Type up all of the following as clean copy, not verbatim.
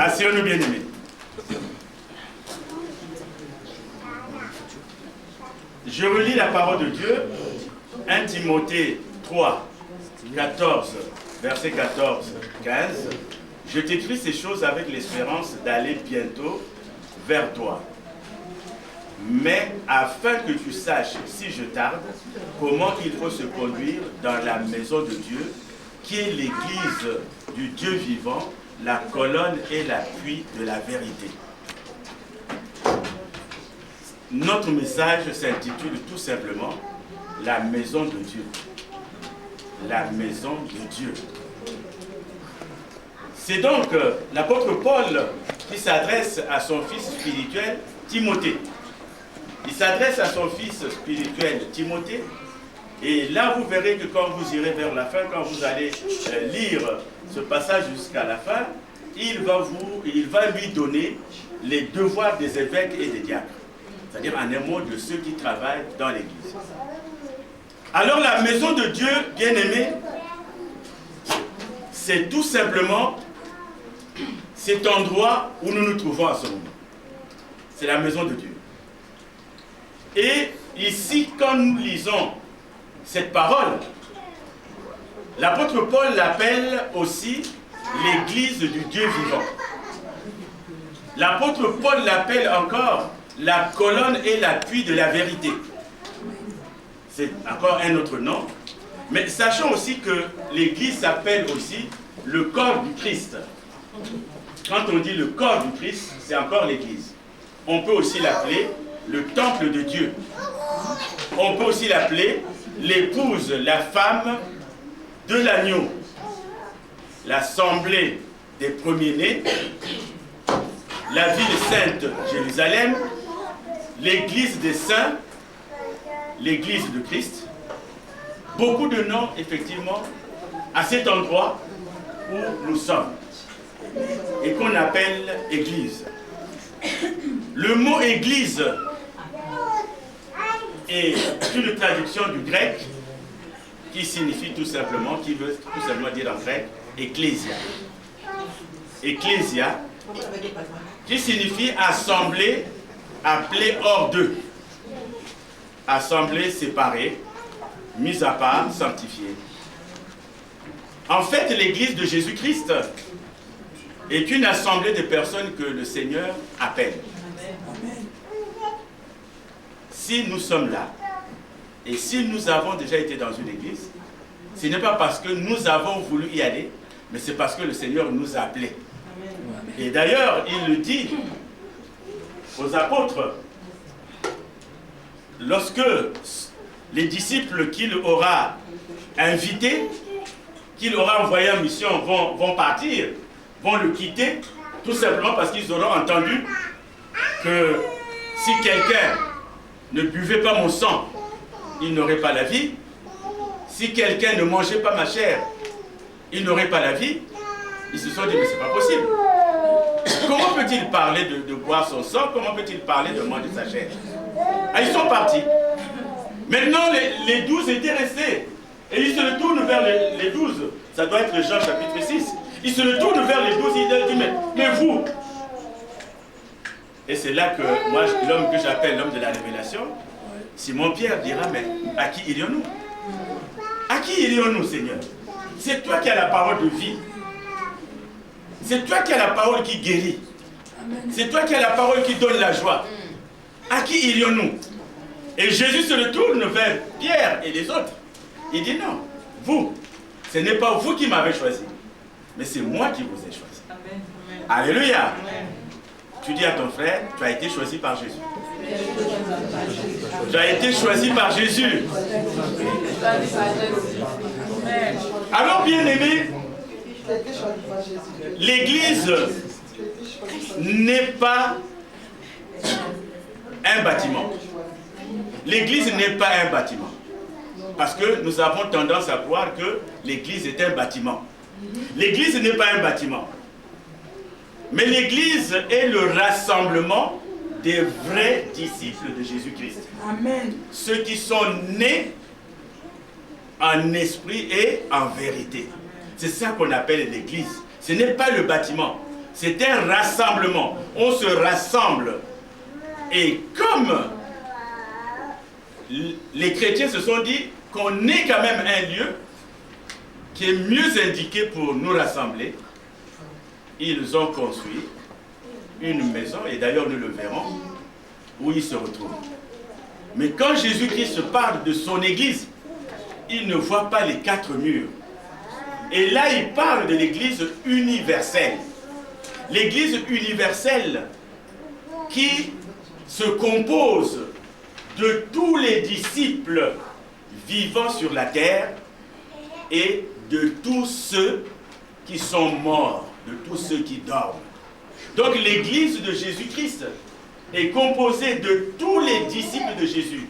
Asseyons-nous, bien-aimés. Je relis la parole de Dieu, 1 Timothée 3, 14, verset 14, 15. Je t'écris ces choses avec l'espérance d'aller bientôt vers toi. Mais afin que tu saches, si je tarde, comment il faut se conduire dans la maison de Dieu, qui est l'église du Dieu vivant, la colonne et l'appui de la vérité. Notre message s'intitule tout simplement « La maison de Dieu ». La maison de Dieu. C'est donc l'apôtre Paul qui s'adresse à son fils spirituel, Timothée. Il s'adresse à son fils spirituel, Timothée. Et là, vous verrez que quand vous irez vers la fin, quand vous allez lire ce passage jusqu'à la fin, il va lui donner les devoirs des évêques et des diacres. C'est-à-dire en un mot de ceux qui travaillent dans l'église. Alors la maison de Dieu, bien-aimé, c'est tout simplement cet endroit où nous nous trouvons à ce moment. C'est la maison de Dieu. Et ici, quand nous lisons cette parole, l'apôtre Paul l'appelle aussi l'église du Dieu vivant. L'apôtre Paul l'appelle encore la colonne et l'appui de la vérité. C'est encore un autre nom. Mais sachons aussi que l'église s'appelle aussi le corps du Christ. Quand on dit le corps du Christ, c'est encore l'église. On peut aussi l'appeler le temple de Dieu. On peut aussi l'appeler l'épouse, la femme de l'agneau. L'assemblée des premiers-nés, la ville sainte Jérusalem, l'église des saints, l'église de Christ. Beaucoup de noms, effectivement, à cet endroit où nous sommes et qu'on appelle église. Le mot église est une traduction du grec qui signifie tout simplement, qui veut tout simplement dire en grec, ecclésia. Ecclésia, qui signifie assemblée, appelée hors d'eux. Assemblée séparée, mise à part, sanctifiée. En fait, l'église de Jésus-Christ est une assemblée de personnes que le Seigneur appelle. Si nous sommes là, et si nous avons déjà été dans une église, ce n'est pas parce que nous avons voulu y aller, mais c'est parce que le Seigneur nous a appelés. Et d'ailleurs, il le dit aux apôtres, lorsque les disciples qu'il aura invités, qu'il aura envoyés en mission vont partir, vont le quitter, tout simplement parce qu'ils auront entendu que si quelqu'un ne buvait pas mon sang, il n'aurait pas la vie. Si quelqu'un ne mangeait pas ma chair, il n'aurait pas la vie. Ils se sont dit, mais c'est pas possible. Comment peut-il parler de boire son sang? Comment peut-il parler de manger sa chair? Ah, ils sont partis. Maintenant, les 12 étaient restés. Et ils se retournent vers les 12. Ça doit être Jean chapitre 6. Ils se retournent vers les 12 et ils leur disent, mais vous. Et c'est là que moi, l'homme que j'appelle l'homme de la révélation, Simon-Pierre dira, mais à qui irions-nous? À qui irions-nous, Seigneur? C'est toi qui as la parole de vie. C'est toi qui as la parole qui guérit. C'est toi qui as la parole qui donne la joie. À qui irions-nous? Et Jésus se retourne vers Pierre et les autres. Il dit non, vous, ce n'est pas vous qui m'avez choisi, mais c'est moi qui vous ai choisi. Amen. Alléluia. Amen. Tu dis à ton frère, tu as été choisi par Jésus. Tu as été choisi par Jésus. Alors, bien-aimé, l'église n'est pas un bâtiment. L'église n'est pas un bâtiment. Parce que nous avons tendance à croire que l'église est un bâtiment. L'église n'est pas un bâtiment. Mais l'église est le rassemblement des vrais disciples de Jésus-Christ. Amen. Ceux qui sont nés en esprit et en vérité. C'est ça qu'on appelle l'église. Ce n'est pas le bâtiment. C'est un rassemblement. On se rassemble. Et comme les chrétiens se sont dit qu'on ait quand même un lieu qui est mieux indiqué pour nous rassembler, ils ont construit une maison, et d'ailleurs nous le verrons, où ils se retrouvent. Mais quand Jésus-Christ parle de son église, il ne voit pas les 4 murs. Et là, il parle de l'église universelle. L'église universelle qui se compose de tous les disciples vivant sur la terre et de tous ceux qui sont morts, de tous ceux qui dorment. Donc l'église de Jésus-Christ est composée de tous les disciples de Jésus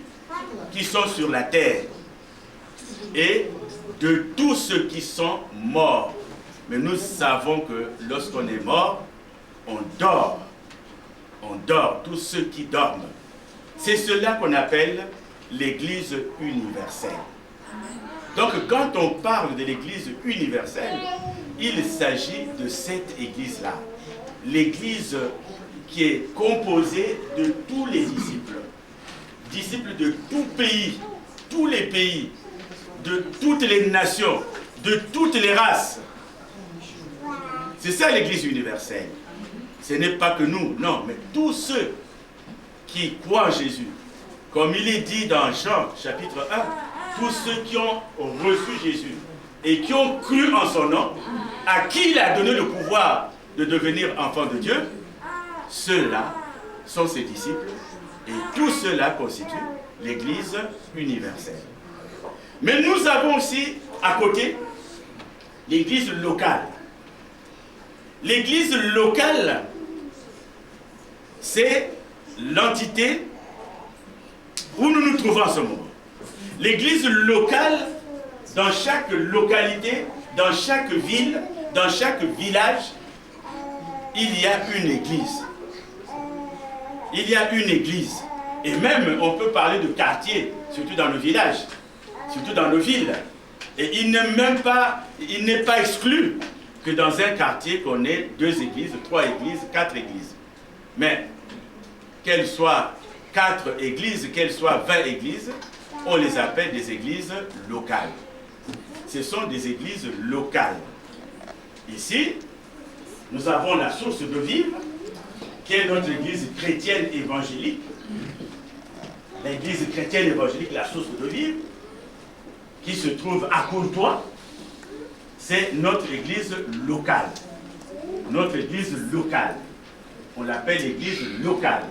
qui sont sur la terre et de tous ceux qui sont morts. Mais nous savons que lorsqu'on est mort, on dort. On dort, tous ceux qui dorment. C'est cela qu'on appelle l'église universelle. Donc quand on parle de l'église universelle, il s'agit de cette église-là. L'église qui est composée de tous les disciples. Disciples de tout pays, tous les pays, de toutes les nations, de toutes les races. C'est ça l'église universelle. Ce n'est pas que nous, non, mais tous ceux qui croient en Jésus. Comme il est dit dans Jean chapitre 1, tous ceux qui ont reçu Jésus et qui ont cru en son nom, à qui il a donné le pouvoir de devenir enfants de Dieu, ceux-là sont ses disciples et tous ceux-là constituent l'église universelle. Mais nous avons aussi à côté l'église locale. L'église locale, c'est l'entité où nous nous trouvons en ce moment. L'église locale, dans chaque localité, dans chaque ville, dans chaque village, il y a une église. Il y a une église. Et même, on peut parler de quartier, surtout dans le village, surtout dans nos villes. Et il n'est pas exclu que dans un quartier qu'on ait 2 églises, 3 églises, 4 églises. Mais qu'elles soient 4 églises, qu'elles soient 20 églises, on les appelle des églises locales. Ce sont des églises locales. Ici, nous avons la source de vivre, qui est notre église chrétienne évangélique. L'église chrétienne évangélique, la source de vivre, qui se trouve à Courtois, c'est notre église locale. Notre église locale. On l'appelle l'église locale.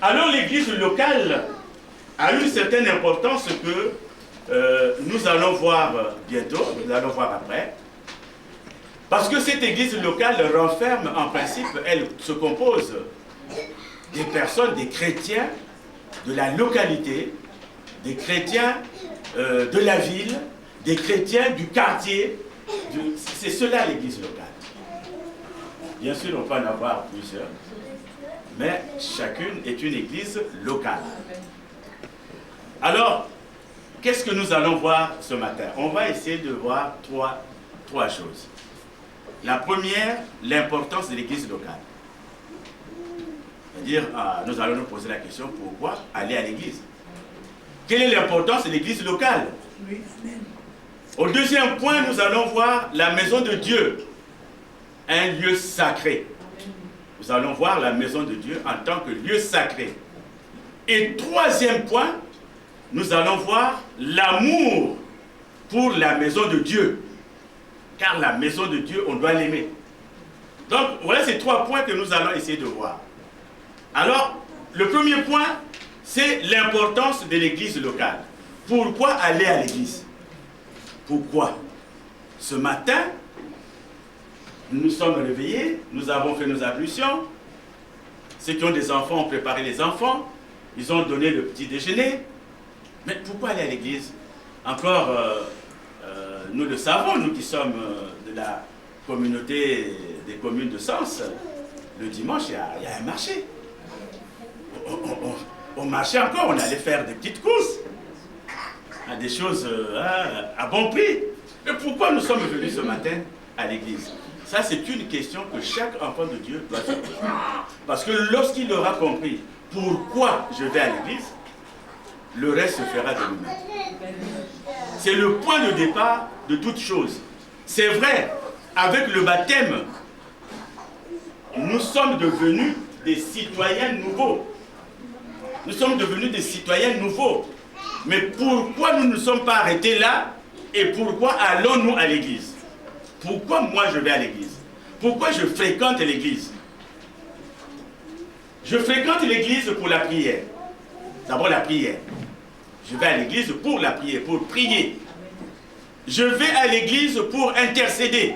Alors l'église locale a une certaine importance que nous allons voir bientôt, nous allons voir après. Parce que cette église locale renferme en principe, elle se compose des personnes, des chrétiens de la localité, des chrétiens de la ville, des chrétiens du quartier. C'est cela l'église locale. Bien sûr, on peut en avoir plusieurs, mais chacune est une église locale. Alors, qu'est-ce que nous allons voir ce matin? On va essayer de voir trois choses. La première, l'importance de l'église locale. C'est-à-dire, nous allons nous poser la question, pourquoi aller à l'église? Quelle est l'importance de l'église locale? Au deuxième point, nous allons voir la maison de Dieu, un lieu sacré. Nous allons voir la maison de Dieu en tant que lieu sacré. Et troisième point, nous allons voir l'amour pour la maison de Dieu. Car la maison de Dieu, on doit l'aimer. Donc, voilà ces 3 points que nous allons essayer de voir. Alors, le premier point, c'est l'importance de l'église locale. Pourquoi aller à l'église? Pourquoi? Ce matin, nous nous sommes réveillés, nous avons fait nos ablutions. Ceux qui ont des enfants ont préparé les enfants. Ils ont donné le petit déjeuner. Mais pourquoi aller à l'église? Encore, nous le savons, nous qui sommes de la communauté des communes de Sens, le dimanche, il y a un marché. On marchait encore, on allait faire des petites courses. Des choses à bon prix. Mais pourquoi nous sommes venus ce matin à l'église? Ça, c'est une question que chaque enfant de Dieu doit se poser. Parce que lorsqu'il aura compris pourquoi je vais à l'église, le reste se fera de lui-même. C'est le point de départ de toute chose. C'est vrai, avec le baptême, nous sommes devenus des citoyens nouveaux. Nous sommes devenus des citoyens nouveaux. Mais pourquoi nous ne sommes pas arrêtés là et pourquoi allons-nous à l'église? Pourquoi moi je vais à l'église? Pourquoi je fréquente l'église? Je fréquente l'église pour la prière. D'abord la prière. Je vais à l'église pour la prière, pour prier. Je vais à l'église pour intercéder.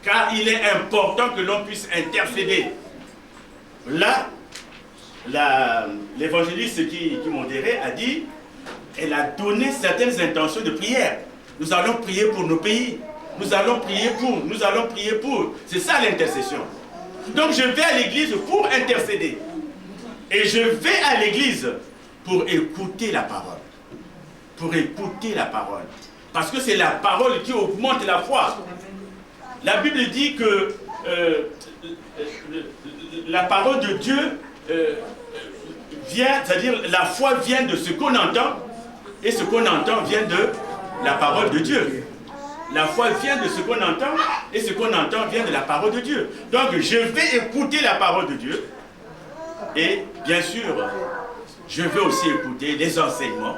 Car il est important que l'on puisse intercéder. Là, l'évangéliste qui modérait a dit, elle a donné certaines intentions de prière. Nous allons prier pour nos pays. Nous allons prier pour, nous allons prier pour. C'est ça l'intercession. Donc je vais à l'église pour intercéder. Et je vais à l'église pour écouter la parole. Pour écouter la parole. Parce que c'est la parole qui augmente la foi. La Bible dit que la parole de Dieu vient, c'est-à-dire la foi vient de ce qu'on entend, et ce qu'on entend vient de la parole de Dieu. La foi vient de ce qu'on entend, et ce qu'on entend vient de la parole de Dieu. Donc je vais écouter la parole de Dieu, et bien sûr, je vais aussi écouter les enseignements.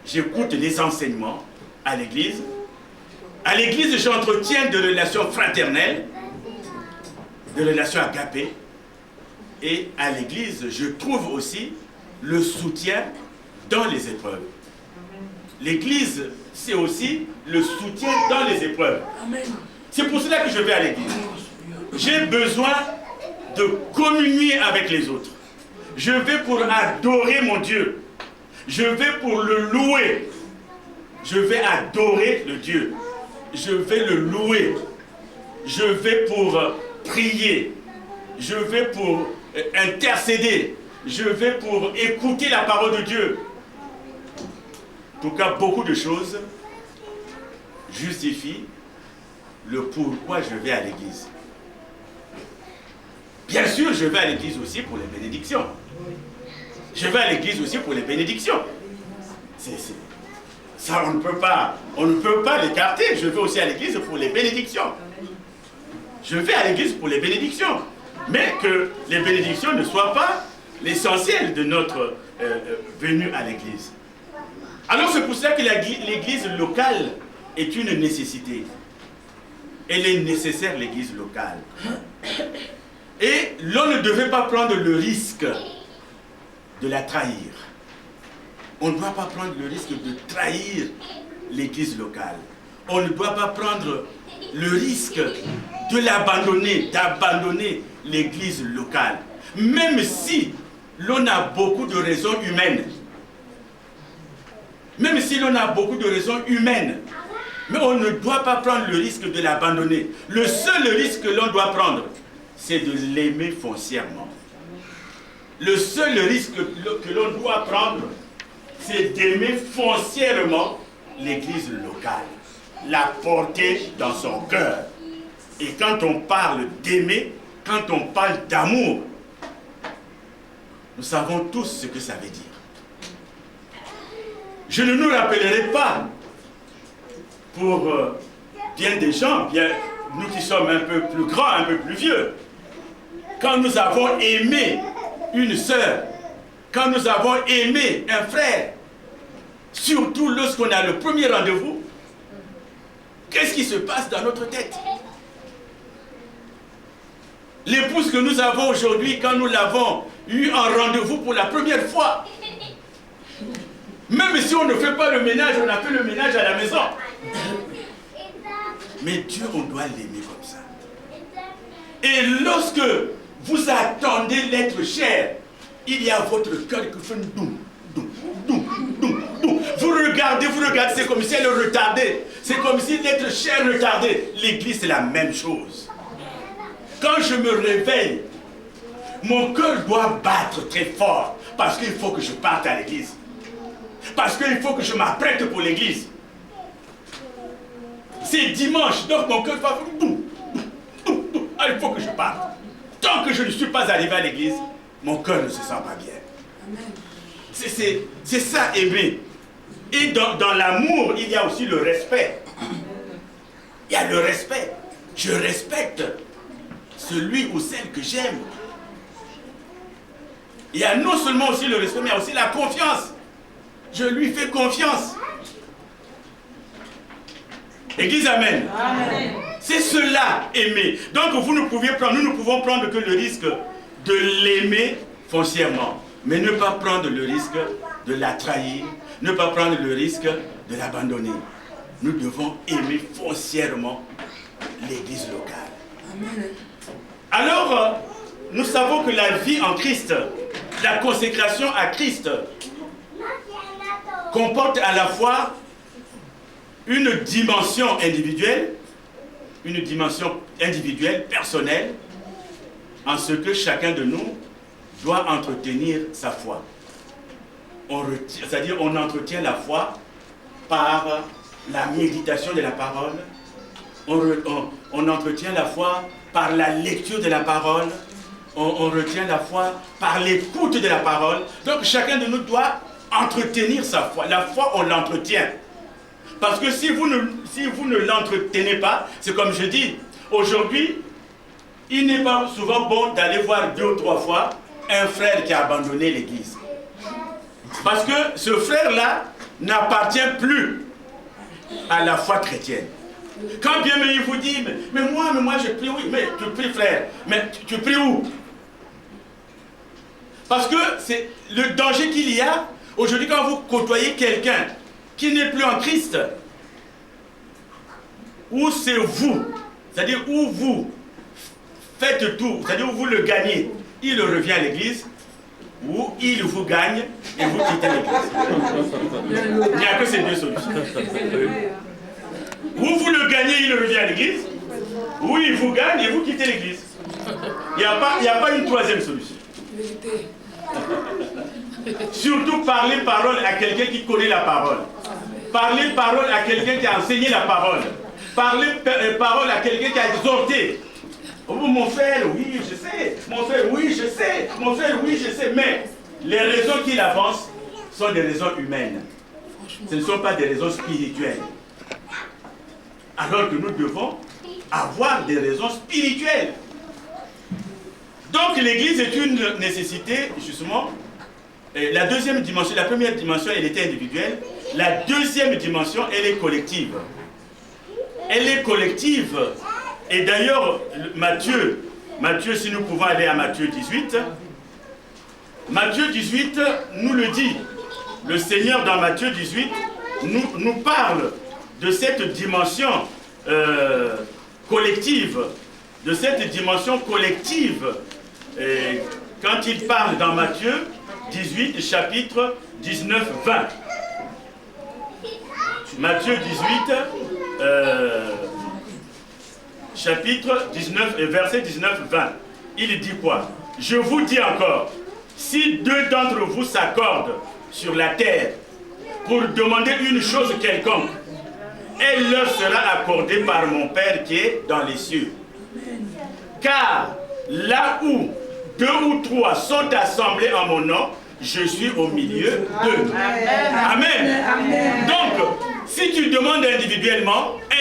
J'écoute les enseignements à l'église. À l'église, j'entretiens de relations fraternelles, de relations agapées. Et à l'église, je trouve aussi le soutien dans les épreuves. L'église, c'est aussi le soutien dans les épreuves. C'est pour cela que je vais à l'église. J'ai besoin de communier avec les autres. Je vais pour adorer mon Dieu. Je vais pour le louer. Je vais adorer le Dieu. Je vais le louer. Je vais pour prier. Je vais pour intercéder. Je vais pour écouter la parole de Dieu. En tout cas, beaucoup de choses justifient le pourquoi je vais à l'église. Bien sûr, je vais à l'église aussi pour les bénédictions. Je vais à l'église aussi pour les bénédictions. Ça, on ne peut pas l'écarter. Je vais aussi à l'église pour les bénédictions. Je vais à l'église pour les bénédictions. Mais que les bénédictions ne soient pas l'essentiel de notre venue à l'église. Alors c'est pour ça que l'église locale est une nécessité. Elle est nécessaire, l'église locale. Et l'on ne devait pas prendre le risque de la trahir. On ne doit pas prendre le risque de trahir l'église locale. On ne doit pas prendre le risque de l'abandonner, d'abandonner l'église locale. Même si l'on a beaucoup de raisons humaines. Même si l'on a beaucoup de raisons humaines. Mais on ne doit pas prendre le risque de l'abandonner. Le seul risque que l'on doit prendre, c'est de l'aimer foncièrement. Le seul risque que l'on doit prendre, c'est d'aimer foncièrement l'église locale. La porter dans son cœur. Et quand on parle d'aimer, quand on parle d'amour, nous savons tous ce que ça veut dire. Je ne nous rappellerai pas, pour bien des gens, bien, nous qui sommes un peu plus grands, un peu plus vieux, quand nous avons aimé une sœur, quand nous avons aimé un frère, surtout lorsqu'on a le premier rendez-vous, qu'est-ce qui se passe dans notre tête? L'épouse que nous avons aujourd'hui, quand nous l'avons eu en rendez-vous pour la première fois, même si on ne fait pas le ménage, on a fait le ménage à la maison. Mais Dieu, on doit l'aimer comme ça. Et lorsque vous attendez l'être cher, il y a votre cœur qui fait doum, doum, doum, doum, doum. Vous regardez, c'est comme si elle retardait. C'est comme si l'être cher retardait. L'église, c'est la même chose. Quand je me réveille, mon cœur doit battre très fort parce qu'il faut que je parte à l'église. Parce qu'il faut que je m'apprête pour l'église. C'est dimanche, donc mon cœur va boum, boum, Ah, il faut que je parte. Tant que je ne suis pas arrivé à l'église, mon cœur ne se sent pas bien. C'est ça, aimer. Et dans l'amour, il y a aussi le respect. Il y a le respect. Je respecte celui ou celle que j'aime. Il y a non seulement aussi le respect, mais il y a aussi la confiance. Je lui fais confiance. Église, amen. Amen. C'est cela, aimer. Donc nous ne pouvons prendre que le risque de l'aimer foncièrement, mais ne pas prendre le risque de la trahir, ne pas prendre le risque de l'abandonner. Nous devons aimer foncièrement l'église locale. Amen. Alors, nous savons que la vie en Christ, la consécration à Christ, comporte à la fois une dimension individuelle, personnelle, en ce que chacun de nous doit entretenir sa foi. C'est-à-dire on entretient la foi par la méditation de la parole, on entretient la foi par la lecture de la parole, on retient la foi par l'écoute de la parole. Donc chacun de nous doit entretenir sa foi. La foi, on l'entretient. Parce que si vous ne l'entretenez pas, c'est comme je dis, aujourd'hui, il n'est pas souvent bon d'aller voir 2 ou 3 fois un frère qui a abandonné l'église. Parce que ce frère-là n'appartient plus à la foi chrétienne. Quand bien même il vous dit, mais moi je prie, oui, mais tu pries frère, mais tu pries où? Parce que c'est le danger qu'il y a, aujourd'hui quand vous côtoyez quelqu'un qui n'est plus en Christ, où c'est vous, c'est-à-dire où vous faites tout, c'est-à-dire où vous le gagnez, il revient à l'église, ou il vous gagne et vous quittez l'église. Il n'y a que ces 2 solutions. Ou vous le gagnez, il revient à l'église, ou il vous gagne et vous quittez l'église. Il n'y a pas une 3e solution. Surtout parler parole à quelqu'un qui connaît la parole. Parler parole à quelqu'un qui a enseigné la parole. Parler parole à quelqu'un qui a exhorté. Oh, mon frère, oui, je sais. Mon frère, oui, je sais. Mon frère, oui, je sais. Mais les raisons qu'il avance sont des raisons humaines. Ce ne sont pas des raisons spirituelles. Alors que nous devons avoir des raisons spirituelles. Donc l'église est une nécessité, justement. La deuxième dimension, la première dimension, elle était individuelle. La deuxième dimension, elle est collective. Elle est collective. Et d'ailleurs, Matthieu, si nous pouvons aller à Matthieu 18, Matthieu 18 nous le dit. Le Seigneur, dans Matthieu 18, nous parle de cette dimension collective. De cette dimension collective. Quand il parle dans Matthieu 18, chapitre 19-20. Matthieu 18, chapitre 19, verset 19-20. Il dit quoi? Je vous dis encore, si 2 d'entre vous s'accordent sur la terre pour demander une chose quelconque, elle leur sera accordée par mon Père qui est dans les cieux. Car là où 2 ou 3 sont assemblés en mon nom, je suis au milieu d'eux. Amen. Amen. Donc, si tu demandes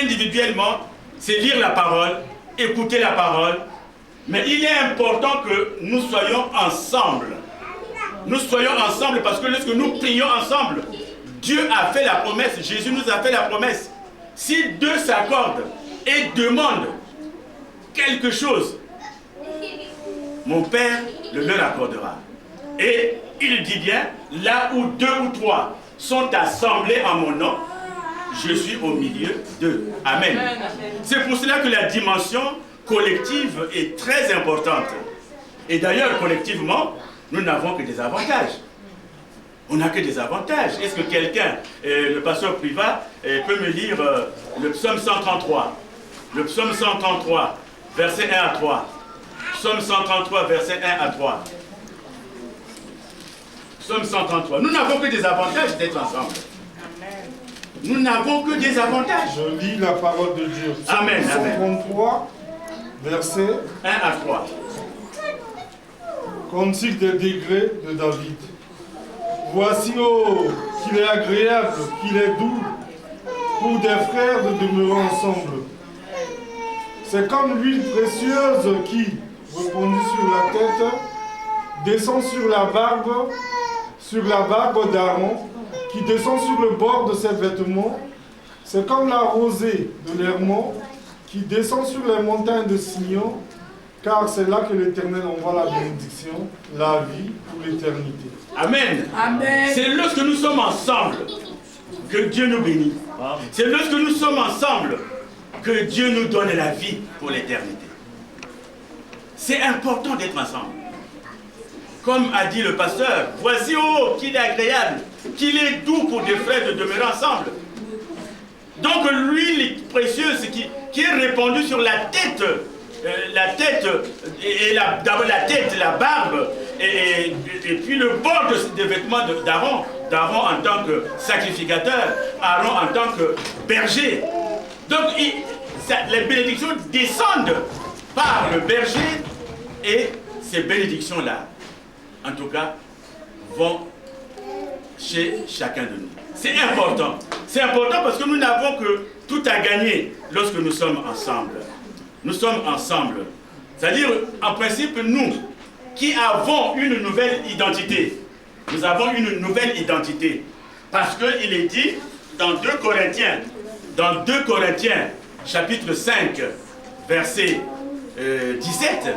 individuellement, c'est lire la parole, écouter la parole, mais il est important que nous soyons ensemble. Nous soyons ensemble parce que lorsque nous prions ensemble, Dieu a fait la promesse, Jésus nous a fait la promesse. Si 2 s'accordent et demandent quelque chose, mon Père le leur accordera. Et il dit bien, là où 2 ou 3 sont assemblés en mon nom, je suis au milieu d'eux. Amen. C'est pour cela que la dimension collective est très importante. Et d'ailleurs, collectivement, nous n'avons que des avantages. On n'a que des avantages. Est-ce que quelqu'un, le pasteur Privat, peut me lire le psaume 133? Le psaume 133, verset 1 à 3. Psaume 133, verset 1 à 3. Psaume 133. Nous n'avons que des avantages d'être ensemble. Nous n'avons que des avantages. Je lis la parole de Dieu. Amen. 133, Verset 1 à 3. Cantique des degrés de David. Voici, oh, qu'il est agréable, qu'il est doux pour des frères de demeurer ensemble. C'est comme l'huile précieuse qui, répandue sur la tête, descend sur la barbe d'Aaron, qui descend sur le bord de ses vêtements. C'est comme la rosée de l'Hermon, qui descend sur les montagnes de Sion, car c'est là que l'Éternel envoie la bénédiction, la vie pour l'éternité. Amen. Amen. C'est lorsque nous sommes ensemble que Dieu nous bénit. C'est lorsque nous sommes ensemble que Dieu nous donne la vie pour l'éternité. C'est important d'être ensemble. Comme a dit le pasteur, voici, oh, qu'il est agréable, qu'il est doux pour des frères de demeurer ensemble. Donc l'huile précieuse qui est répandue sur la tête d'abord la tête, la barbe, et puis le bord des vêtements d'Aaron. D'Aaron en tant que sacrificateur, Aaron en tant que berger. Donc les bénédictions descendent par le berger, et ces bénédictions-là, en tout cas, vont chez chacun de nous. C'est important. C'est important parce que nous n'avons que tout à gagner lorsque nous sommes ensemble. Nous sommes ensemble. C'est-à-dire, en principe, nous qui avons une nouvelle identité, nous avons une nouvelle identité. Parce qu'il est dit dans 2 Corinthiens, chapitre 5, verset 17,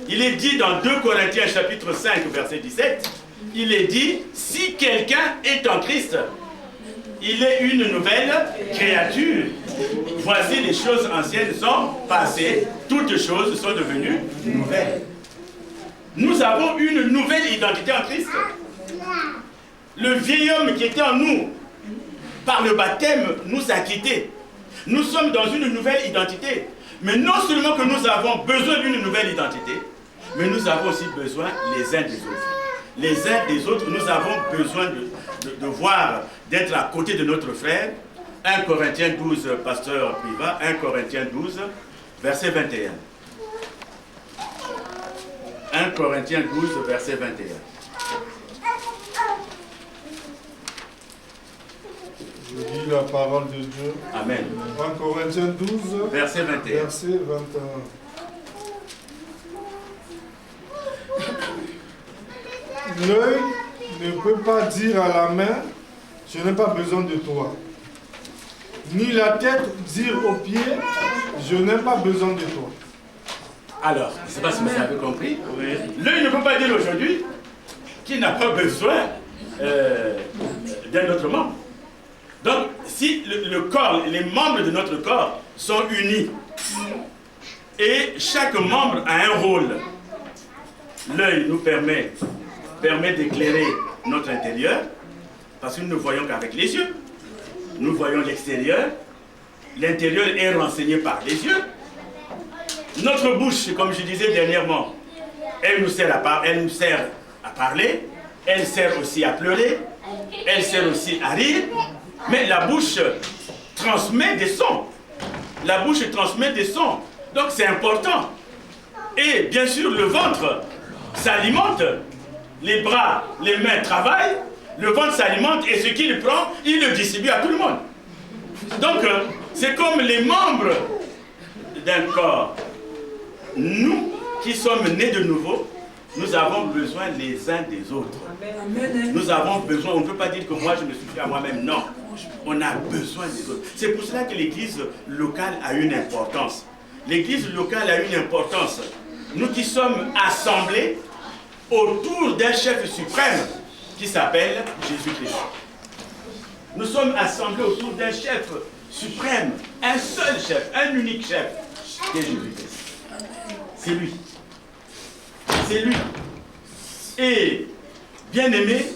il est dit dans 2 Corinthiens, chapitre 5, verset 17, il est dit, si quelqu'un est en Christ, il est une nouvelle créature. Voici, les choses anciennes sont passées, toutes choses sont devenues nouvelles. Nous avons une nouvelle identité en Christ. Le vieil homme qui était en nous, par le baptême, nous a quittés. Nous sommes dans une nouvelle identité. Mais non seulement que nous avons besoin d'une nouvelle identité, mais nous avons aussi besoin les uns des autres. Les uns des autres, nous avons besoin de voir, d'être à côté de notre frère. 1 Corinthiens 12, pasteur Privat, 1 Corinthiens 12, verset 21. 1 Corinthiens 12, verset 21. Je lis la parole de Dieu. Amen. 1 Corinthiens 12, verset 21. Verset 21. L'œil ne peut pas dire à la main, je n'ai pas besoin de toi. Ni la tête dire aux pieds, je n'ai pas besoin de toi. Alors, je ne sais pas si vous avez compris. L'œil ne peut pas dire aujourd'hui qu'il n'a pas besoin d'un autre membre. Donc, si le corps, les membres de notre corps sont unis, et chaque membre a un rôle, l'œil nous permet d'éclairer notre intérieur, parce que nous ne voyons qu'avec les yeux. Nous voyons l'extérieur, l'intérieur est renseigné par les yeux. Notre bouche, comme je disais dernièrement, elle nous sert à parler, elle sert aussi à pleurer, elle sert aussi à rire, mais la bouche transmet des sons. La bouche transmet des sons, donc c'est important. Et bien sûr, le ventre s'alimente, les bras, les mains travaillent, le ventre s'alimente et ce qu'il prend, il le distribue à tout le monde. Donc, c'est comme les membres d'un corps. Nous qui sommes nés de nouveau, nous avons besoin les uns des autres. Nous avons besoin, on ne peut pas dire que moi je me suis fait à moi-même, non. On a besoin des autres. C'est pour cela que l'église locale a une importance. L'église locale a une importance. Nous qui sommes assemblés autour d'un chef suprême qui s'appelle Jésus-Christ. Nous sommes assemblés autour d'un chef suprême, un seul chef, un unique chef, qui est Jésus-Christ. C'est lui. C'est lui. Et, bien aimé,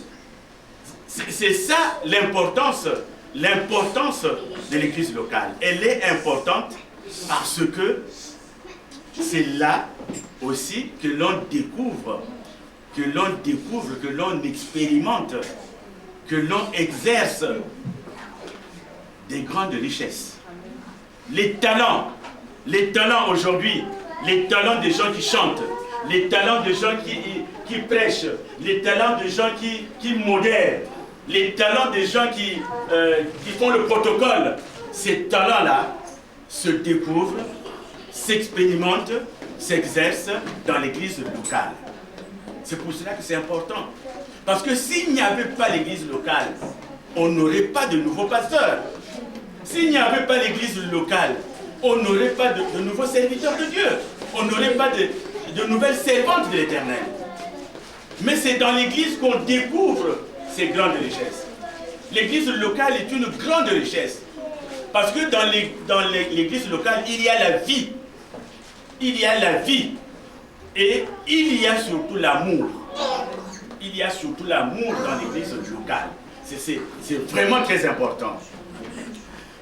c'est ça l'importance de l'église locale. Elle est importante parce que c'est là aussi que l'on découvre, que l'on expérimente, que l'on exerce des grandes richesses. Les talents aujourd'hui les talents des gens qui chantent, les talents des gens qui prêchent, les talents des gens qui modèrent, les talents des gens qui font le protocole. Ces talents-là se découvrent, s'expérimentent, s'exercent dans l'église locale. C'est pour cela que c'est important. Parce que s'il n'y avait pas l'église locale, on n'aurait pas de nouveaux pasteurs. S'il n'y avait pas l'église locale, on n'aurait pas de nouveaux serviteurs de Dieu. On n'aurait pas de nouvelles servantes de l'Éternel. Mais c'est dans l'église qu'on découvre ces grandes richesses. L'église locale est une grande richesse. Parce que dans l'église locale, il y a la vie. Il y a la vie. Et il y a surtout l'amour. Il y a surtout l'amour dans l'église locale. C'est vraiment très important.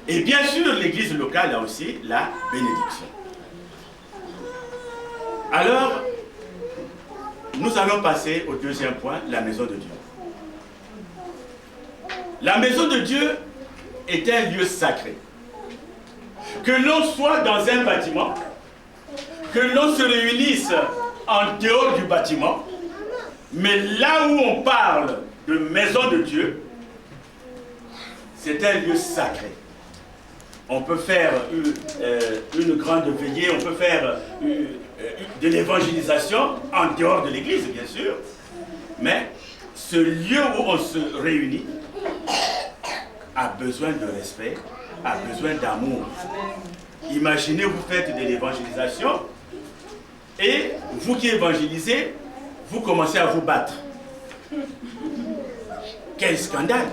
Et bien sûr, l'église locale a aussi la bénédiction. Alors, nous allons passer au deuxième point, la maison de Dieu. La maison de Dieu est un lieu sacré. Que l'on soit dans un bâtiment, que l'on se réunisse en dehors du bâtiment, mais là où on parle de maison de Dieu, c'est un lieu sacré. On peut faire une grande veillée, on peut faire de l'évangélisation en dehors de l'église, bien sûr, mais ce lieu où on se réunit a besoin de respect, a besoin d'amour. Imaginez, vous faites de l'évangélisation et vous qui évangélisez, vous commencez à vous battre. Quel scandale!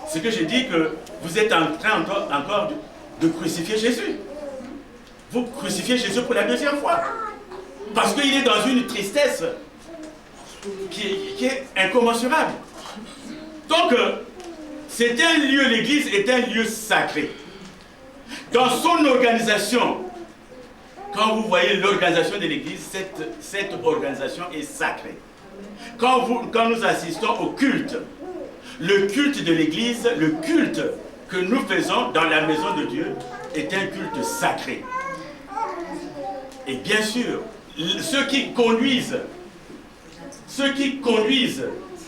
C'est que je dis que vous êtes en train encore de crucifier Jésus. Vous crucifiez Jésus pour la deuxième fois. Parce qu'il est dans une tristesse qui est incommensurable. Donc, c'est un lieu, l'église est un lieu sacré. Dans son organisation, quand vous voyez l'organisation de l'église, cette organisation est sacrée. Quand nous assistons au culte, le culte de l'église, le culte que nous faisons dans la maison de Dieu est un culte sacré. Et bien sûr, ceux qui conduisent,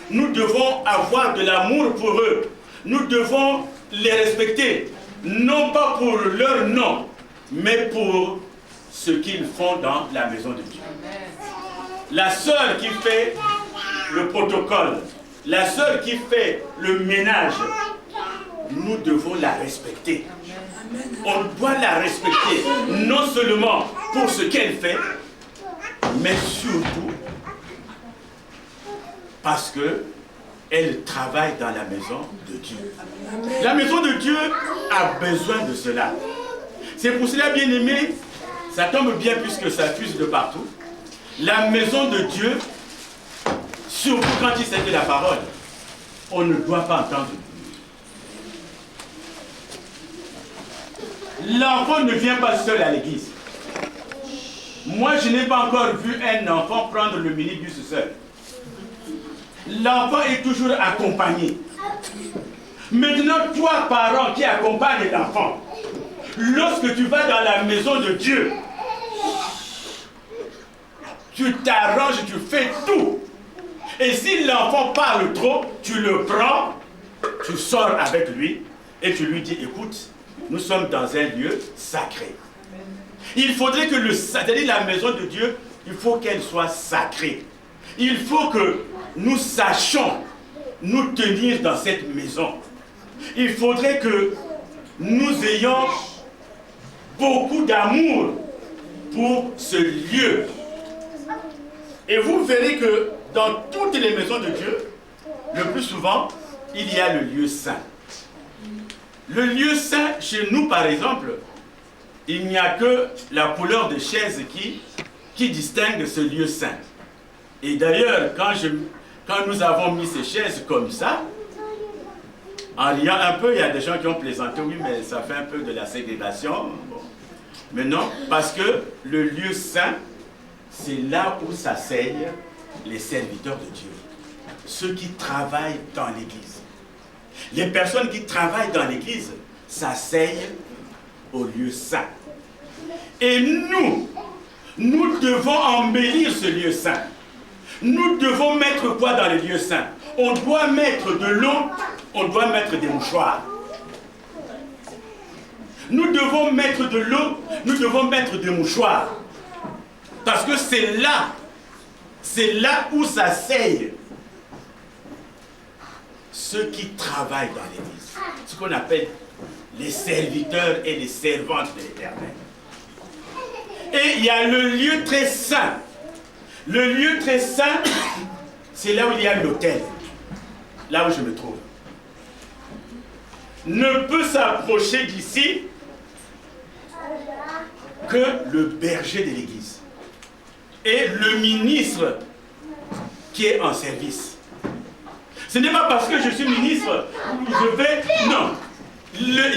nous devons avoir de l'amour pour eux. Nous devons les respecter, non pas pour leur nom, mais pour ce qu'ils font dans la maison de Dieu. La sœur qui fait le protocole, la sœur qui fait le ménage, nous devons la respecter. On doit la respecter, non seulement pour ce qu'elle fait, mais surtout parce qu'elle travaille dans la maison de Dieu. La maison de Dieu a besoin de cela. C'est pour cela, bien aimé, ça tombe bien puisque ça fuse de partout. La maison de Dieu, surtout quand il s'agit de la parole, on ne doit pas entendre. L'enfant ne vient pas seul à l'église. Moi, je n'ai pas encore vu un enfant prendre le minibus seul. L'enfant est toujours accompagné. Maintenant, toi, parent qui accompagne l'enfant, lorsque tu vas dans la maison de Dieu, tu t'arranges, tu fais tout. Et si l'enfant parle trop, tu le prends, tu sors avec lui et tu lui dis, écoute, nous sommes dans un lieu sacré. Il faudrait que la maison de Dieu, il faut qu'elle soit sacrée. Il faut que nous sachions nous tenir dans cette maison. Il faudrait que nous ayons beaucoup d'amour pour ce lieu. Et vous verrez que dans toutes les maisons de Dieu, le plus souvent, il y a le lieu saint. Le lieu saint, chez nous par exemple, il n'y a que la couleur de chaise qui distingue ce lieu saint. Et d'ailleurs, quand nous avons mis ces chaises comme ça, en riant un peu, il y a des gens qui ont plaisanté, oui, mais ça fait un peu de la ségrégation. Bon. Mais non, parce que le lieu saint, c'est là où s'asseyent les serviteurs de Dieu, ceux qui travaillent dans l'église. Les personnes qui travaillent dans l'église s'asseyent au lieu saint. Et nous devons embellir ce lieu saint. Nous devons mettre quoi dans les lieux saints? On doit mettre de l'eau, on doit mettre des mouchoirs. Nous devons mettre de l'eau, nous devons mettre des mouchoirs. Parce que c'est là où s'asseyent ceux qui travaillent dans l'église. Ce qu'on appelle les serviteurs et les servantes de l'Éternel. Et il y a le lieu très saint. Le lieu très saint, c'est là où il y a l'autel. Là où je me trouve. Ne peut s'approcher d'ici que le berger de l'église et le ministre qui est en service. Ce n'est pas parce que je suis ministre que je vais... Non.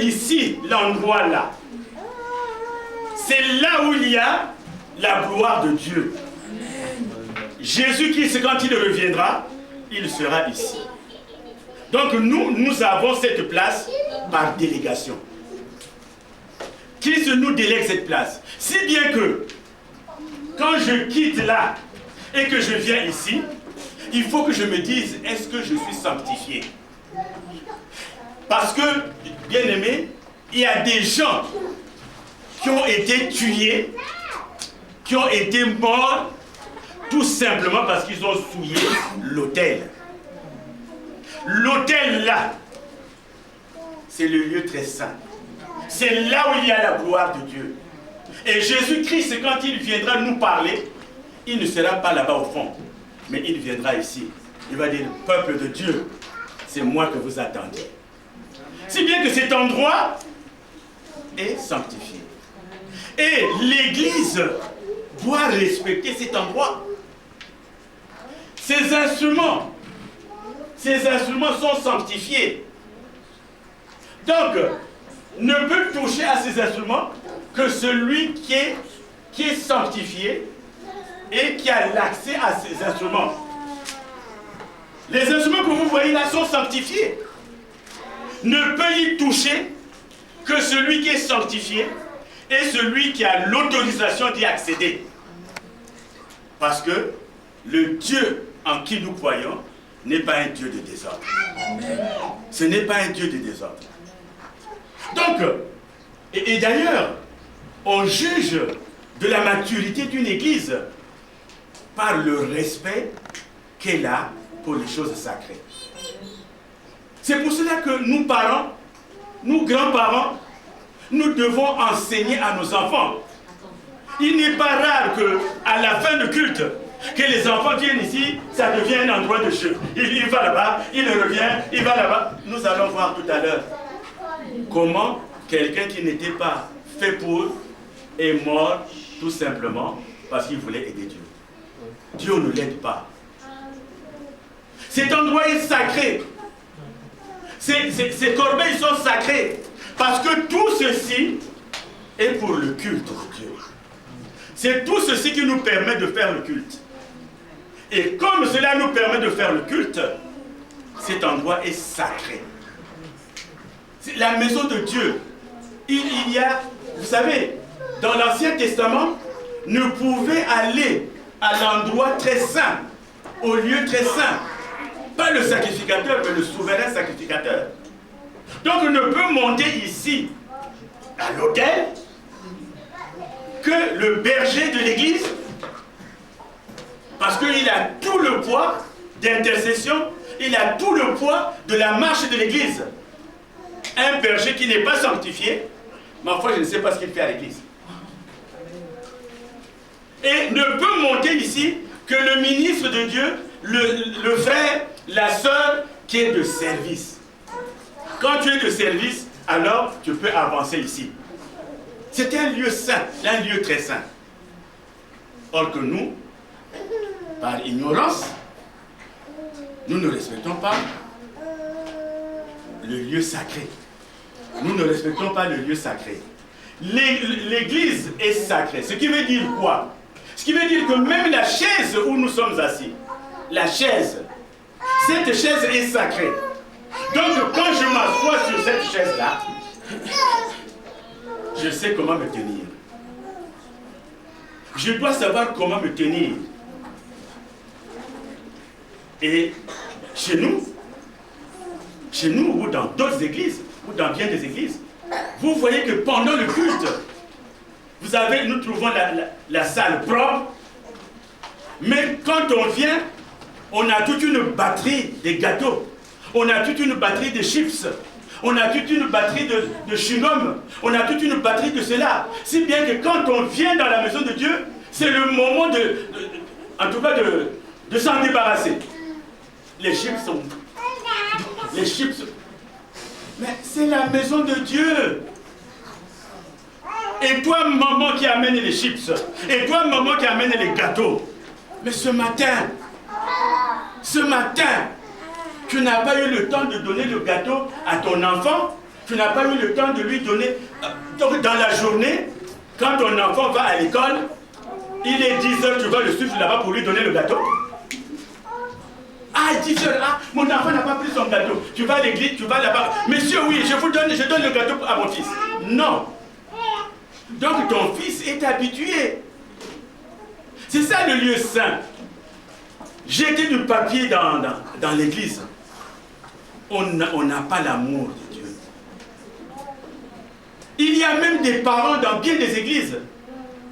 Ici, l'endroit là, c'est là où il y a la gloire de Dieu. Jésus-Christ, quand il reviendra, il sera ici. Donc nous avons cette place par délégation. Christ nous délègue cette place. Si bien que, quand je quitte là et que je viens ici, il faut que je me dise, est-ce que je suis sanctifié? Parce que, bien aimé, il y a des gens qui ont été tués, qui ont été morts, tout simplement parce qu'ils ont souillé l'autel. L'autel là, c'est le lieu très saint. C'est là où il y a la gloire de Dieu. Et Jésus-Christ, quand il viendra nous parler, il ne sera pas là-bas au fond, mais il viendra ici. Il va dire, peuple de Dieu, c'est moi que vous attendez. Si bien que cet endroit est sanctifié. Et l'Église doit respecter cet endroit. Ces instruments sont sanctifiés. Donc, ne peut toucher à ces instruments que celui qui est sanctifié et qui a l'accès à ces instruments. Les instruments que vous voyez là sont sanctifiés. Ne peut y toucher que celui qui est sanctifié et celui qui a l'autorisation d'y accéder. Parce que le Dieu en qui nous croyons n'est pas un Dieu de désordre. Ce n'est pas un Dieu de désordre. Donc, et d'ailleurs, on juge de la maturité d'une église par le respect qu'elle a pour les choses sacrées. C'est pour cela que nous parents, nous grands-parents, nous devons enseigner à nos enfants. Il n'est pas rare qu'à la fin de culte, que les enfants viennent ici, ça devient un endroit de jeu. Il va là-bas, il revient, il va là-bas. Nous allons voir tout à l'heure comment quelqu'un qui n'était pas fait pour est mort tout simplement parce qu'il voulait aider Dieu. Dieu ne l'aide pas. Cet endroit est sacré. Ces corbeilles sont sacrées parce que tout ceci est pour le culte de Dieu. C'est tout ceci qui nous permet de faire le culte. Et comme cela nous permet de faire le culte, cet endroit est sacré. C'est la maison de Dieu. Il y a, vous savez, dans l'Ancien Testament, ne pouvait aller à l'endroit très saint, au lieu très saint. Pas le sacrificateur, mais le souverain sacrificateur. Donc on ne peut monter ici, à l'autel, que le berger de l'église, parce qu'il a tout le poids d'intercession, il a tout le poids de la marche de l'église. Un berger qui n'est pas sanctifié, ma foi, je ne sais pas ce qu'il fait à l'église. Et ne peut monter ici que le ministre de Dieu, le frère, la sœur qui est de service. Quand tu es de service, alors tu peux avancer ici. C'est un lieu saint, un lieu très saint. Or que nous, par ignorance, nous ne respectons pas le lieu sacré. Nous ne respectons pas le lieu sacré. L'église est sacrée. Ce qui veut dire quoi? Ce qui veut dire que même la chaise où nous sommes assis, la chaise, cette chaise est sacrée. Donc quand je m'assois sur cette chaise-là, je sais comment me tenir. Je dois savoir comment me tenir. Et chez nous ou dans d'autres églises, ou dans bien des églises, vous voyez que pendant le culte, nous trouvons la salle propre, mais quand on vient, on a toute une batterie de gâteaux, on a toute une batterie de chips, on a toute une batterie de chewing-gum, on a toute une batterie de cela. Si bien que quand on vient dans la maison de Dieu, c'est le moment en tout cas de s'en débarrasser. Les chips sont... Les chips... Mais c'est la maison de Dieu. Et toi, maman qui amène les chips, et toi, maman qui amène les gâteaux, mais ce matin, tu n'as pas eu le temps de donner le gâteau à ton enfant, tu n'as pas eu le temps de lui donner, donc dans la journée, quand ton enfant va à l'école, il est 10h, tu vas le suivre là-bas pour lui donner le gâteau. Ah, 10h, mon enfant n'a pas pris son gâteau. Tu vas à l'église, tu vas là-bas. Monsieur, oui, je donne le gâteau à mon fils. Non. Donc ton fils est habitué. C'est ça le lieu saint. Jeter du papier dans l'église. On n'a pas l'amour de Dieu. Il y a même des parents dans bien des églises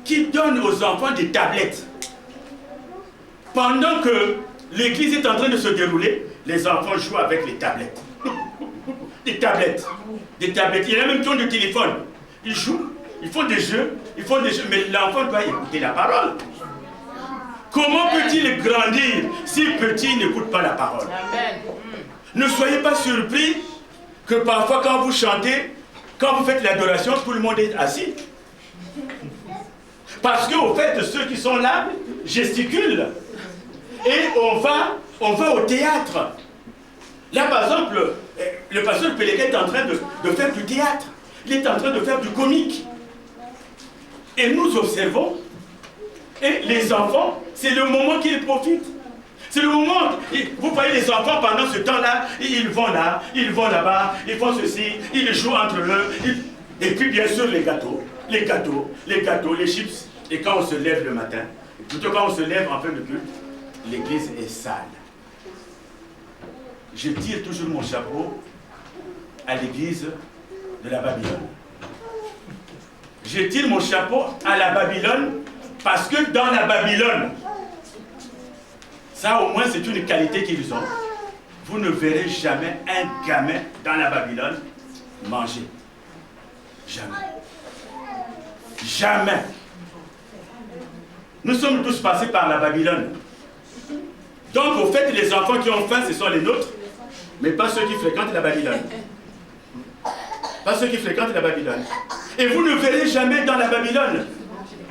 qui donnent aux enfants des tablettes. Pendant que l'église est en train de se dérouler, les enfants jouent avec les tablettes. Des tablettes. Des tablettes. Il y en a même qui ont des téléphones. Ils jouent, ils font des jeux, mais l'enfant doit écouter la parole. Comment peut-il grandir si petit n'écoute pas la parole? Ne soyez pas surpris que parfois quand vous chantez, quand vous faites l'adoration, tout le monde est assis. Parce qu'au fait, ceux qui sont là gesticulent. Et on va au théâtre. Là, par exemple, le pasteur Pélégué est en train de faire du théâtre. Il est en train de faire du comique. Et nous observons. Et les enfants, c'est le moment qu'ils profitent. C'est le moment. Vous voyez les enfants pendant ce temps-là, ils vont là, ils vont là-bas, ils font ceci, ils jouent entre eux. Et puis bien sûr les gâteaux, les chips. Et quand on se lève le matin, plutôt quand on se lève en fin de culte, l'église est sale. Je tire toujours mon chapeau à l'église de la Babylone. Je tire mon chapeau à la Babylone parce que dans la Babylone, ça au moins c'est une qualité qu'ils ont. Vous ne verrez jamais un gamin dans la Babylone manger. Jamais. Jamais. Nous sommes tous passés par la Babylone. Donc au fait, les enfants qui ont faim, ce sont les nôtres, mais pas ceux qui fréquentent la Babylone. Pas ceux qui fréquentent la Babylone. Et vous ne verrez jamais dans la Babylone,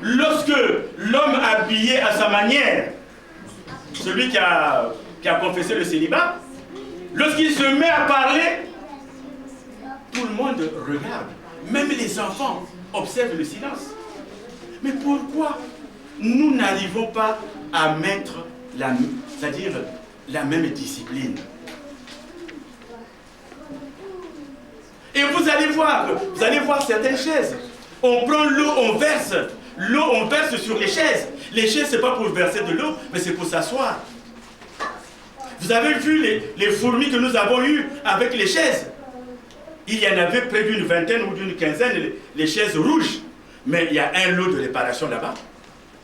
lorsque l'homme habillé à sa manière, celui qui a confessé le célibat, lorsqu'il se met à parler, tout le monde regarde. Même les enfants observent le silence. Mais pourquoi nous n'arrivons pas à mettre c'est-à-dire la même discipline? Et vous allez voir certaines chaises. On prend l'eau, on verse sur les chaises. Les chaises, ce n'est pas pour verser de l'eau, mais c'est pour s'asseoir. Vous avez vu les fourmis que nous avons eues avec les chaises? Il y en avait près d'une vingtaine ou d'une quinzaine, les chaises rouges. Mais il y a un lot de réparation là-bas.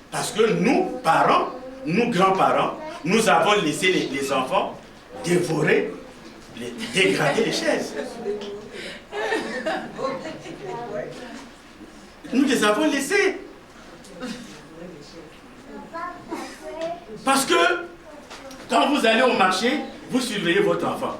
Parce que nous, parents, nous, grands-parents, nous avons laissé les enfants dévorer, dégrader les chaises. Nous les avons laissés. Parce que quand vous allez au marché, vous surveillez votre enfant.